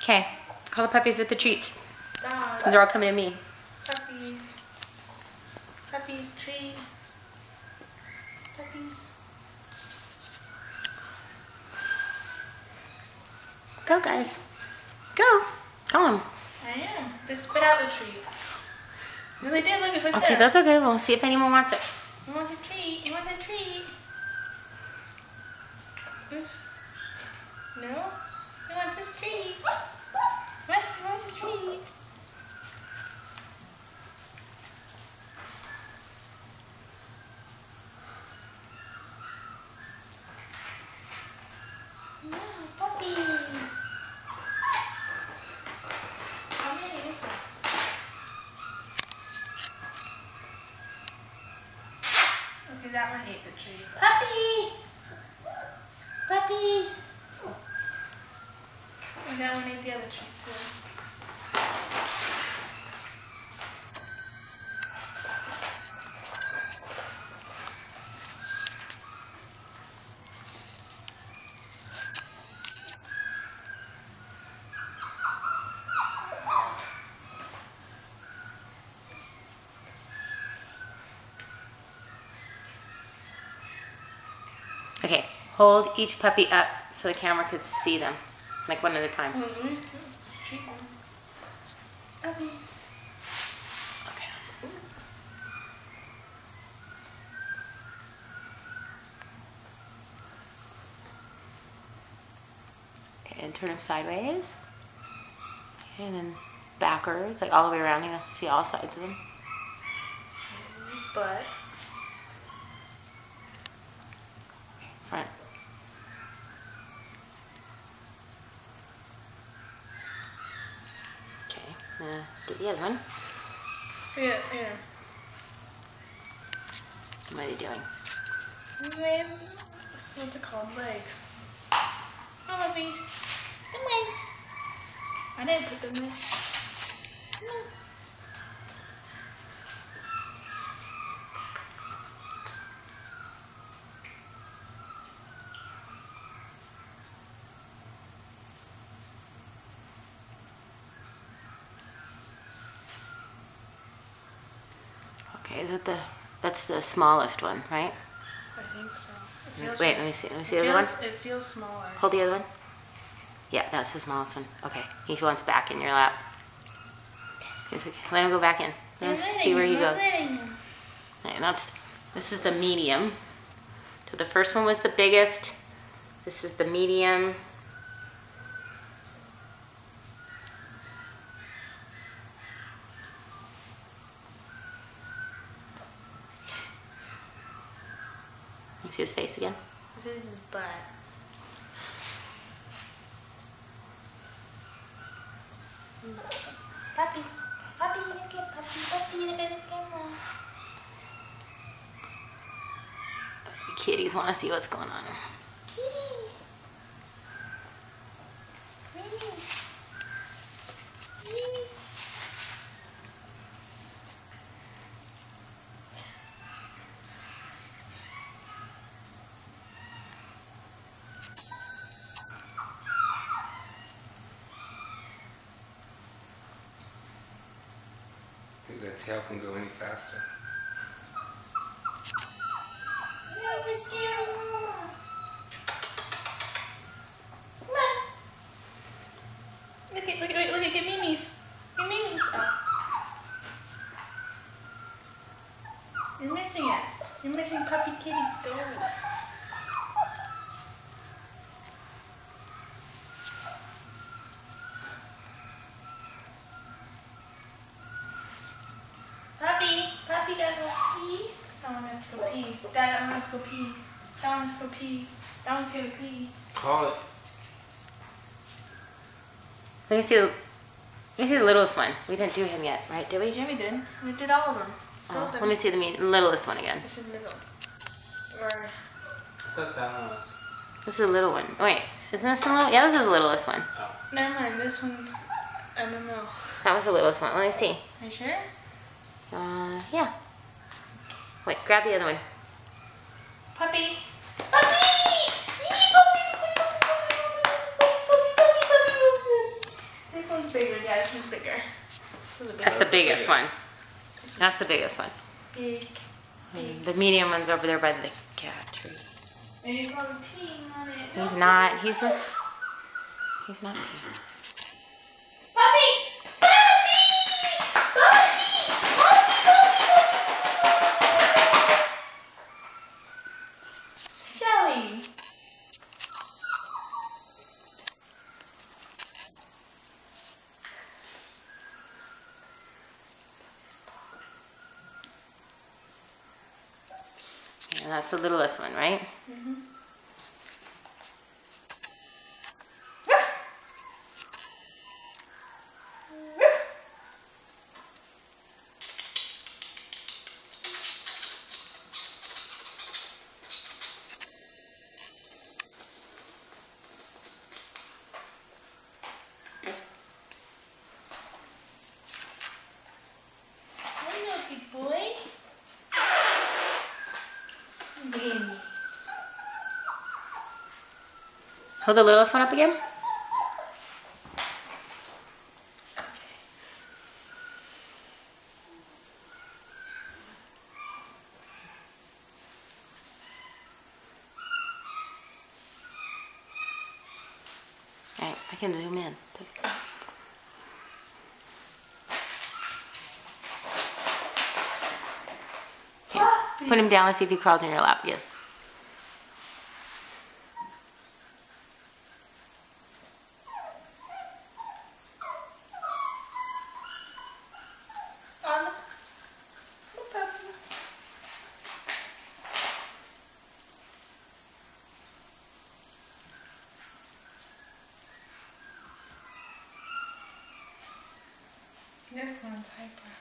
Okay, call the puppies with the treats. Dogs. They're all coming to me. Puppies. Puppies, treat. Puppies. Go, guys. Go. Call them. I am. They spit out the treat. No, they did. Look, it's right there. Okay, that's okay. We'll see if anyone wants it. He wants a treat. He wants a treat. Oops. No? He wants his treat. What? He wants a treat. No, puppy. How many is that? Okay, that one ate the treat. Puppy! Puppies! And that one ate the other treat too. Okay, hold each puppy up so the camera could see them, like one at a time. Treat one. Puppy. Okay. Okay, and turn them sideways. And then backwards, like all the way around. You know, see all sides of them. This is his butt. Front. Okay, get the other one. Yeah. What are you doing? What's it called? Legs. Come on, puppies. Come on. I didn't put them there. Come on. Okay, is that that's the smallest one, right? I think so. Wait, let me see. Let me see the other one. It feels smaller. Hold the other one. Yeah, that's the smallest one. Okay, he wants back in your lap. It's okay. Let him go back in. Let him see where he goes. Okay, this is the medium. So the first one was the biggest. This is the medium. You see his face again? This is his butt. Puppy, puppy, look at puppy, look at the camera. The kitties want to see what's going on. Kitty. Kitty. Kitty. Think that tail can go any faster. Look at, get Mimi's. Get Mimi's. Oh. You're missing it. You're missing puppy kitty. Go. Puppy gotta go pee. I want to go pee. Dad, I want to go pee. Dad wants to go pee. Dad wants to go pee. Call it. Let me see the littlest one. We didn't do him yet, right? Did we? Yeah, we did. We did all of them. Oh, let me see the littlest one again. This is little. Or I thought that one was. This is a little one. Wait, isn't this the little? Yeah, this is the littlest one. Oh. never mind. This one's. I don't know. That was the littlest one. Let me see. Are you sure? Yeah. Wait, grab the other one. Puppy. Who's bigger, Dad? Who's bigger? That's the biggest one. That's the biggest one. Big. And the medium one's over there by the cat tree. And you're probably peeing on it. He's not. He's just. He's not. Puppy! Puppy! Puppy! Shelly. And that's the littlest one, right? Mm-hmm. Boy. Baby. Hold the littlest one up again. All right, I can zoom in. Put him down. Let's see if he crawled in your lap again. That's on diaper.